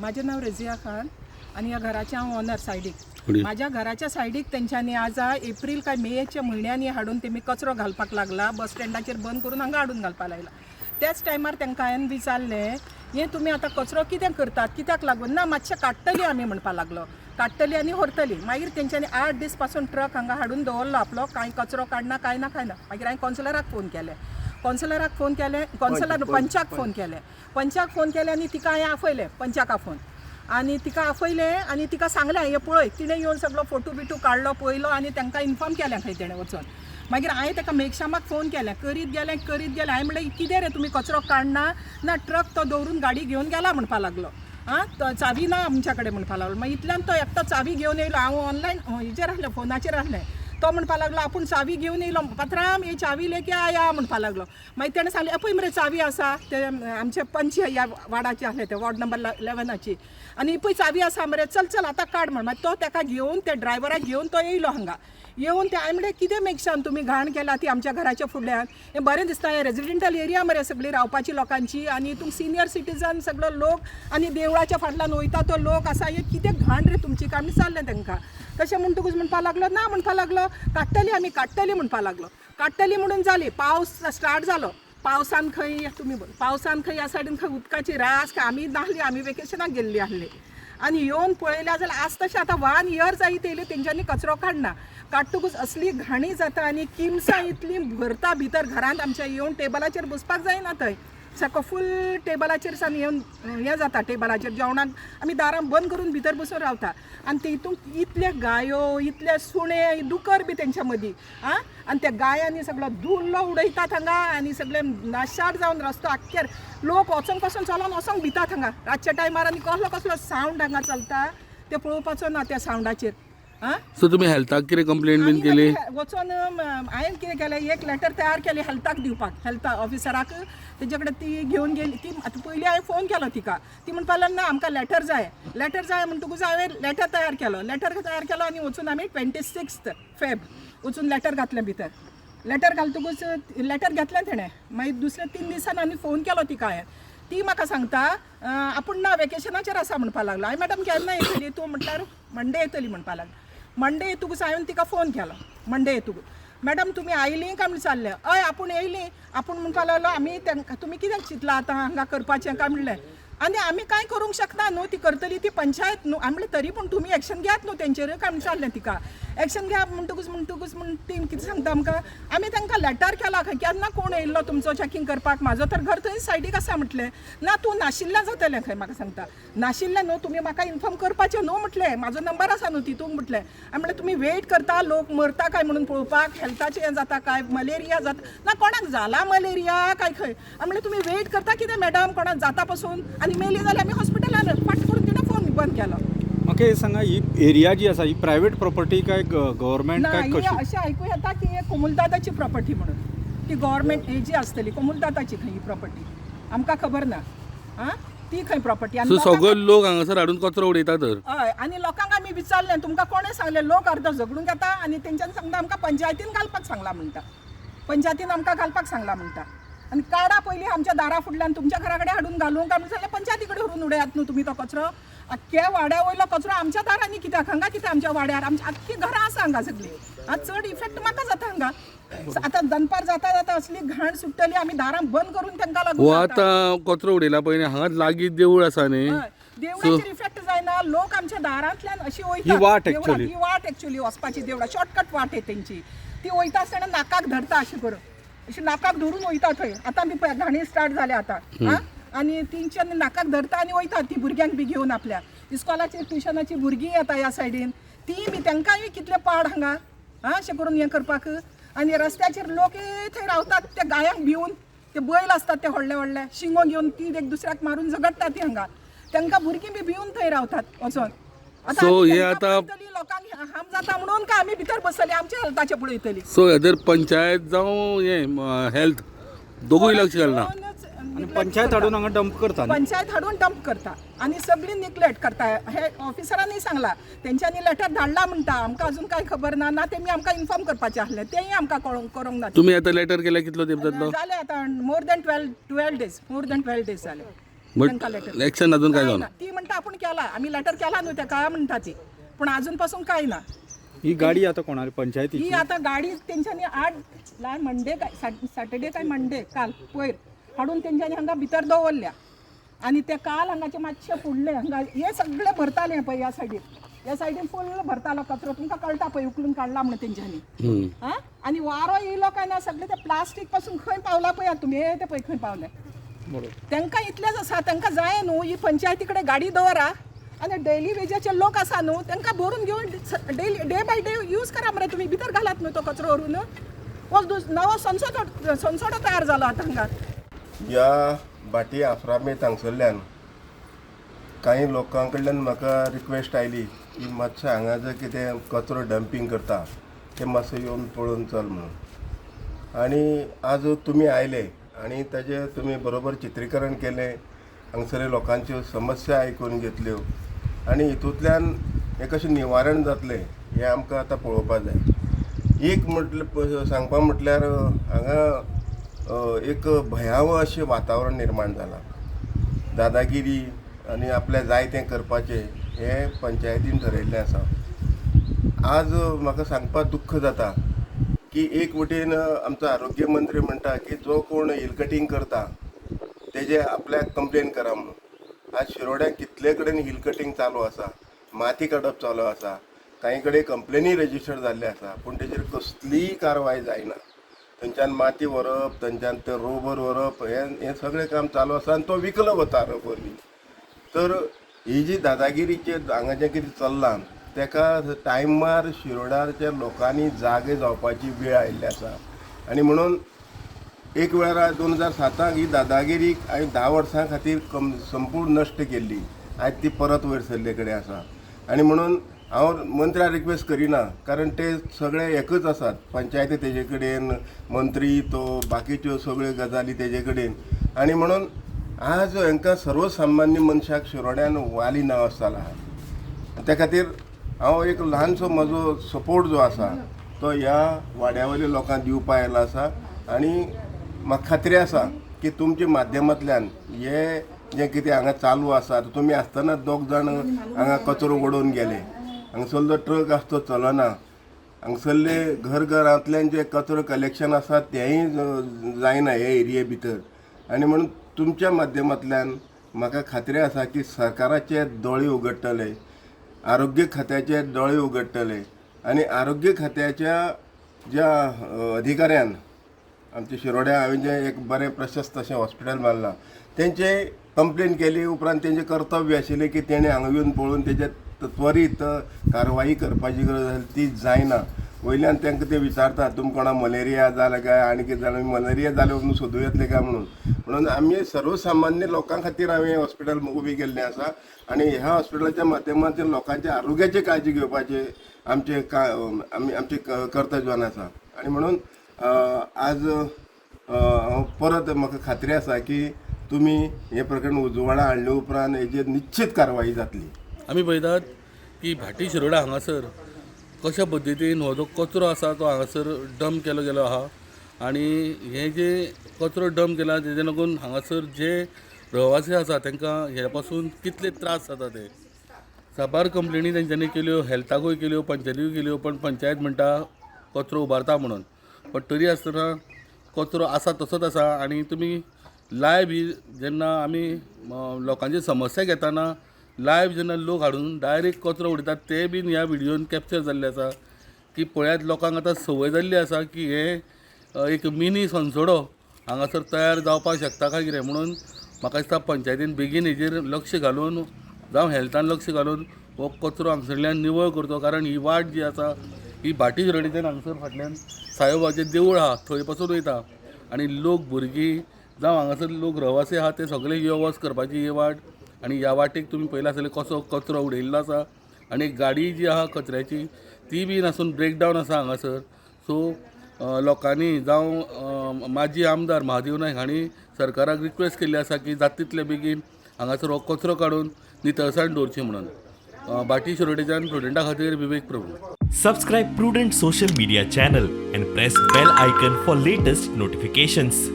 माझे नाव रजिया खान आणि या घराचे हांव ओनर सायडीक. माझ्या घराच्या सायडीक तेंच्यांनी आज एप्रील काय मेच्या म्हयन्यांनी हाडून तेमी कचरो घालपाक लागला, बस स्टँडाचेर बंद करून हांगा हाडून घालपाक लागला. त्याच टायमार तांकां हांवें विचारलें हे तुमी आतां कचरो कित्याक करतात, कित्याक लागून? ना मातशें काडटली आमी म्हणपाक लागलो, काडटली आनी व्हरतली. मागीर तेंच्यांनी 8 दीस पासून ट्रक हांगा हाडून दवरलो आपलो, कांय कचरो काडना काय ना. मागीर हांवें कौन्सिलराक फोन केलें, कौन्सिलर पंचाक फोन केले आनी तिका हांवें आपयलें पंचाक फोन आनी तिका आपयलें आनी तिका सांगलें हे पळय. तिणें येवन सगळो फोटो बिटू काडलो, पळयलो आनी तांकां इन्फॉर्म केलें खंय तेणें वचून. मागीर हांवें ताका मेघश्यामाक फोन केलें, करीत गेलें. हांवें म्हणलें कितें रे तुमी कचरो काडना? ना ट्रक तो दवरून गाडी घेवन गेला म्हणपाक लागलो. चावी ना आमच्या कडेन म्हणपाक लागलो. मागीर इतल्यान तो एकटो चावी घेवन येयलो. हांव ऑनलायन हेचेर आसलें, फोनाचेर आसलें. तो म्हणपाक लागलो आपूण चावी घेवन येयलो, पात्राम ही चावी लेके आया म्हणपाक लागलो. मागीर तेणें सांगलें पळय मरे चावी आसा, ते आमचे पंच ह्या वार्डाचे आसले, ते वॉर्ड नंबर 11ची. आनी पळय चावी आसा मरे, चल आतां काड म्हण. मागीर तो ताका घेवन, त्या ड्रायव्हराक घेवन तो येयलो हांगा. येवन ते हांवें म्हणलें कितें मेघश्याम तुमी घाण केला ती आमच्या घराच्या फुडल्यान? हें बरें दिसता, हें रेजिडेंटल एरिया मरे सगळी रावपाची लोकांची, आनी तूं सिनियर सिटीजन सगळो लोक आनी देवळाच्या फाटल्यान वयता तो लोक आसा, हे कितें घाण रे तुमची काय म्हणून सांगलें तांकां. तशें म्हणटकूच म्हणपाक लागलो ना म्हणपाक लागलो काडटली म्हणपाक लागलो. काडटली म्हणून जाली. पावस स्टार्ट जालो. पावसान खंय तुमी पावसान खंय ह्या सायडीन खंय उदकाची रास खंय आमी नाहली, आमी वेकेशनाक गेल्ली आसली. आनी येवन पळयल्या जाल्यार आज तशें आतां 1 year जायत येयली तेंच्यांनी कचरो काडना. काडटकूच असली घाणी जाता आनी किमसां इतली भरता भितर घरांत आमच्या. येवन टेबलाचेर बसपाक जायना थंय. सारको फूल टेबलाचेर सान येवन हें जाता, टेबलाचेर जेवणाक आमी दारां बंद करून भितर बसून रावता. आनी तितूंत इतले गायो, इतले सुणे, दुकर बी तेंच्या मदीं. आनी त्या गायांनी सगळो धुल्लो उडयतात हांगा आनी सगळे नाशाड जावन रस्तो आख्खेर लोक वचोंक पासून चलोन वचोंक भितात हांगा रातच्या टायमार. आनी कसलो सावंड हांगा चलता ते पळोवपाचो ना त्या सावंडाचेर. सो तुम्ही हेल्थाक कितें कंप्लेंट बीन केली? वचून हांवें कितें केलें, एक लेटर तयार केली हेल्थाक दिवपाक, हेल्थ ऑफिसराक. तेजे कडेन ती घेवन गेली. ती आतां पयलीं हांवें फोन केलो तिका. ती म्हणपाक लागली ना आमकां लेटर जाय म्हणटकूच हांवें लेटर तयार केलो आनी वचून आमी 26 फेब वचून लेटर घातलें भितर. लेटर घालतकूच लेटर घेतलें तेणें. मागीर दुसऱ्या 3 दिसान आनी फोन केलो तिका हांवें. ती म्हाका सांगता आपूण ना वेकेशनाचेर आसा म्हणपाक लागलो. हांवें मॅडम केन्ना येतली तूं? म्हटल्यार मंडे येतली म्हणपाक लागली. मंडे येतकूच हांवें तिका फोन केलो. मंडे येतकूच मॅडम तुमी आयलीं काय म्हणून चाललें. हय आपूण येयलीं. आपूण म्हणपाक लागलो आमी तांकां तुमी कित्याक चिंतलां आतां हांगा करपाचें काय म्हणलें. आनी आमी कांय करूंक शकना न्हू, ती करतली ती पंचायत न्हू. हांवें म्हणलें तरी पूण तुमी एक्शन घेयात न्हू तेंचेर काय म्हणून चाललें तिका. एक्शन घेया म्हणटकूच म्हण ती कितें सांगता आमकां, आमी तांकां लेटर केला खंय, केन्ना कोण येयल्लो तुमचो चॅकींग करपाक? म्हाजो तर घर थंय सायडीक आसा म्हटलें. ना तूं नाशिल्लें जातलें खंय म्हाका सांगता. नाशिल्लें न्हू, तुमी म्हाका इन्फॉर्म करपाचें न्हू म्हटलें. म्हाजो नंबर आसा न्हू तितूंक म्हटलें. हांवें म्हणलें तुमी वेट करता लोक मरता काय म्हणून पळोवपाक, हेल्थाचें हें जाता काय, मलेरिया जाता ना, कोणाक जाला मलेरिया काय खंय. हांवें म्हणलें तुमी वेट करता कितें मॅडम, कोणाक जाता पासून आनी मेली जाल्यार आमी हॉस्पिटलान फाट करून तिणें फोन बंद केलो. म्हाका हे सांगा, ही एरिया जी आसा ही प्रायवेट प्रॉपर्टी काय गव्हर्मेंट काय कशी? अशें आयकूं येता की हे कोमुलदादाची प्रॉपर्टी म्हणून. ती गव्हर्मेंट हेजी आसतली, कोमुलदादाची खंय ही प्रॉपर्टी आमकां खबर ना. ती खंय प्रॉपर्टी. सो सगळे लोक हांगासर हाडून कचरो उडयता तर? हय. आनी लोकांक आमी विचारलें तुमकां कोणें सांगलें, लोक अर्द झगडून घेता आनी तेंच्यांनी सांगता आमकां पंचायतीन घालपाक सांगला म्हणटा. पंचायतीन आमकां घालपाक सांगला म्हणटा. आनी काडा पयलीं आमच्या दारा फुडल्यान तुमच्या घरा कडेन हाडून घालूंक काय म्हणून सांगलें पंचायती कडेन व्हरून उडयात न्हू तुमी तो कचरो. आख्ख्या वाड्या वयलो कचरो आमच्या दारांनी कित्याक? हांगा कितें आमच्या वाड्यार आमची आख्खी घरां आसा हांगा सगळीं. चड इफेक्ट म्हाका जाता हांगा. आतां दनपार जाता असली घाण सुट्टली, आमी दारां बंद करून तांकां लागून आतां कचरो उडयला पळय हांगाच लागीं देवूळ आसा न्ही, देवळाचेर इफेक्ट जायना. लोक आमच्या दारांतल्यान अशी वयता. ही वाट एक्चुअली वचपाची देवळा शॉर्टकट वाट आहे तेंची. ती वयता आसतना नाकाक धरता अशें करून, अशी नाकाक धरून वयता थंय. आतां आमी पळय घाणी स्टार्ट जाल्या आतां. आनी तेंच्यांनी नाकाक धरता आनी वयता ती भुरग्यांक बी घेवन आपल्या इस्कॉलाची ट्युशनाची भुरगीं येता ह्या सायडीन. ती बी तांकांय कितले पाड हांगा अशें करून हें करपाक. आनी रस्त्याचेर लोक थंय रावतात त्या गायांक भिवन. ते बैल आसतात ते व्हडले शिंगो घेवन ती एक दुसऱ्याक मारून झगडटा ती हांगा. तांकां भुरगीं बी भिवन थंय रावतात वचोन. सो हे आतां लोकांक हार्म जाता म्हणून काय आमी भितर बसतली आमच्या हेल्थाचें पळयतली. सो हेदर पंचायत जावं हे हेल्थ दोगूय लक्ष घालना. पंचायत हाडून हांगा डंप करता. पंचायत हाडून डंप करता आनी सगळी निग्लेक्ट करता. हे ऑफिसरांनी सांगला, तेंच्यांनी लेटर धाडला म्हणटा. आमकां अजून कांय खबर ना. तेमी आमकां इन्फॉर्म करपाचें आसलें, तेंय आमकां करूंक ना. तुम्ही आता लेटर केल्या कितलो तेंप जातलो? जालें आतां मोर दॅन 12 days जाले. तांकां लेटर बट ॲक्शन अजून काय जावना. ती म्हणटा आपण केला, आम्ही लेटर केला न्हू तेका म्हणटा ती, पण अजून पासून काय ना. ही गाडी आता कोणाली पंचायतीची? ही आता गाडी तेंच्यांनी मंडे काय सॅटर्डे काय मंडे काल पयर हाडून तेंच्यांनी हांगा भितर दवरल्या आणि ते काल हांगाचे मातशे फुडले हांगा हे सगळे भरताले पळय ह्या सायडीन फुल भरतालो कचरो, तुमकां कळटा पळय उखलून काडला म्हणून तेंच्यांनी. आणि वारो येयलो काय ना सगळे ते प्लास्टीक पासून खंय पावला पळय तुमी, हे ते पळय खंय पावले. तांकां इतलेंच आसा, तांकां जाय न्हू ही पंचायती कडेन गाडी दवरा आणि डेली वेजाचे लोक आसा न्हू तांकां भरून घेवन daily day by day use करा मरे. तुम्ही भितर घालात न्हू तो कचरो व्हरून. हो नवो संसोडो तयार जालो आतां हांगा. ह्या भाटी आफ्रामेत हांगसरल्यान कांय लोकां कडल्यान म्हाका रिक्वेस्ट आयली की मातशें हांगा जर कितें कचरो डंपींग करता तें मातसो येवन पळोवन चल म्हणून. आनी आज तुमी आयले आनी ताजें तुमी बरोबर चित्रीकरण केलें, हांगसरल्या लोकांच्यो समस्या आयकून घेतल्यो आनी हितूंतल्यान एक अशें निवारण जातलें हें आमकां आतां पळोवपाक जाय. एक सांगपा म्हटल्यार हांगा एक भयावह अशें वातावरण निर्माण जालां. दादागिरी आनी आपलें जाय तें करपाचें हें पंचायतीन ठरयल्लें आसा. आज म्हाका सांगपाक दुख्ख जाता की एक वटेन आमचो आरोग्य मंत्री म्हणटा की जो कोण हिल कटींग करता तेजे आपल्याक कंप्लेन करा म्हणून. आज शिरोड्याक कितले कडेन हिल कटींग चालू आसा, माती काडप चालू आसा, कांय कडेन कंप्लेनी रजिस्टर जाल्ले आसा, पूण तेजेर कसलीय कारवाय जायना. थंयच्यान माती व्हरप, थंयच्यान ते रोबर व्हरप, हें सगळें काम चालू आसा आनी तो विकलो वता रोबरी. तर ही जी दादागिरीचे हांगा जें कितें चल्लां तेका टायमार शिरोडाच्या लोकांनी जागे जावपाची वेळ आयिल्ली आसा. आनी म्हणून एक वेळार 2007 ही दादागिरी हांवें 10 वर्सां खातीर संपूर्ण नश्ट केल्ली. आयज ती परत वयर सरले कडेन आसा. आनी म्हणून हांव मंत्र्याक रिक्वेस्ट करिना, कारण ते सगळे एकच आसात. पंचायती तेजे कडेन, मंत्री तो बाकीच्यो सगळ्यो गजाली तेजे कडेन. आनी म्हणून आज हांकां सर्वसामान्य मनशाक शिरोड्यान वाली नांव आसतालें आहा. त्या खातीर हांव एक ल्हानसो म्हजो सपोर्ट जो आसा तो ह्या वाड्यावयल्या लोकांक दिवपा आयला आसा. आनी म्हाका खात्री आसा की तुमच्या माध्यमांतल्यान हे जें कितें हांगा चालू आसा, तुमी आसतना 2 जाण हांगा कचरो उडोवन गेले, हांगसरलो ट्रक आसा तो चलना, हांगसरले घरांतल्यान जे कचरो कलेक्शन आसा तेंय जायना हे एरिये भितर. आनी म्हणून तुमच्या माध्यमांतल्यान म्हाका खात्री आसा की सरकाराचे दोळे उगडटले, आरोग्य खात्याचे दोळे उगडटले आनी आरोग्य खात्याच्या ज्या अधिकाऱ्यान आमच्या शिरोड्या हांवें जें एक बरें प्रशस्त अशें हॉस्पिटल बांदलां तेंचे कंप्लेन केली उपरांत तेंचें कर्तव्य आशिल्लें की तेणें हांगा येवन पळोवन तेजें त्वरीत कारवाई करपाची गरज आसली, ती जायना. वयल्यान तांकां ते विचारतात तुमकां कोणा मलेरिया जाला काय आनी कितें जालें, मलेरिया जालें म्हणून सोदूं येतले काय म्हणून आमी सर्वसामान्य लोकां खातीर हांवें हॉस्पिटल उबी केल्लें आसा. आनी ह्या हॉस्पिटलाच्या माध्यमांतल्यान लोकांच्या आरोग्याची काळजी घेवपाचें आमचें आमचें कर्तव्यान आसा. आनी म्हणून आज परत म्हाका खात्री आसा की तुमी हे प्रकरण उजवाडा हाडले उपरांत हेजेर निश्चित कारवाई जातली. आमी पळयतात की भाटी शिरोडा हांगासर कशा पद्दतीन हो जो कचरो आसा तो हांगासर डंप केलो गेलो आहा. आनी हे जे कचरो डंप केला तेजे लागून हांगासर जे रहिवासी आसा तांकां हे पासून कितले त्रास जाता ते. साबार कंप्लेनी तेंच्यांनी केल्यो, हेल्थाकूय केल्यो, पंचायतीकूय केल्यो, पण पंचायत म्हणटा कचरो उबारता म्हणून. पण तरी आसतना कचरो आसा तसोच आसा. आनी तुमी लायव्ह ही जेन्ना आमी लोकांची समस्या घेताना लायव्ह जेन्ना लोक हाडून डायरेक्ट कचरो उडयतात ते बीन ह्या व्हिडियोन कॅप्चर जाल्ले आसा की पळयात लोकांक आतां संवय जाल्ली आसा की हे एक मिनी संसोडो हांगासर तयार जावपाक शकता काय कितें. म्हणून म्हाका दिसता पंचायतीन बेगीन हेजेर लक्ष घालून जावं हेल्थान लक्ष घालून हो कचरो हांगसरल्यान निवळ करचो. कारण ही वाट जी आसा ही भाटी शिरोडेच्यान हांगसर फाटल्यान साईबाबाचें देवूळ आहा थंय पासून वयता. आनी लोक भुरगीं जावं हांगासर लोक रहिवासी आहा ते सगळे यो वच करपाची ही वाट. आनी ह्या वाटेक तुमी पयला आसतलें कसो कचरो उडयल्लो आसा. आनी गाडी जी आहा कचऱ्याची ती बीन आसून ब्रेकडावन आसा हांगासर. सो लोकांनी जावं माजी आमदार महादेव नायक हांणी सरकाराक रिक्वेस्ट केल्ली आसा की जाता तितले बेगीन हांगासर हो कचरो काडून नितळसाण दवरची म्हणून. भाटी शिरोडेच्यान प्रुडंटा खातीर विवेक प्रभू. Subscribe Prudent social media channel and press bell icon for latest notifications.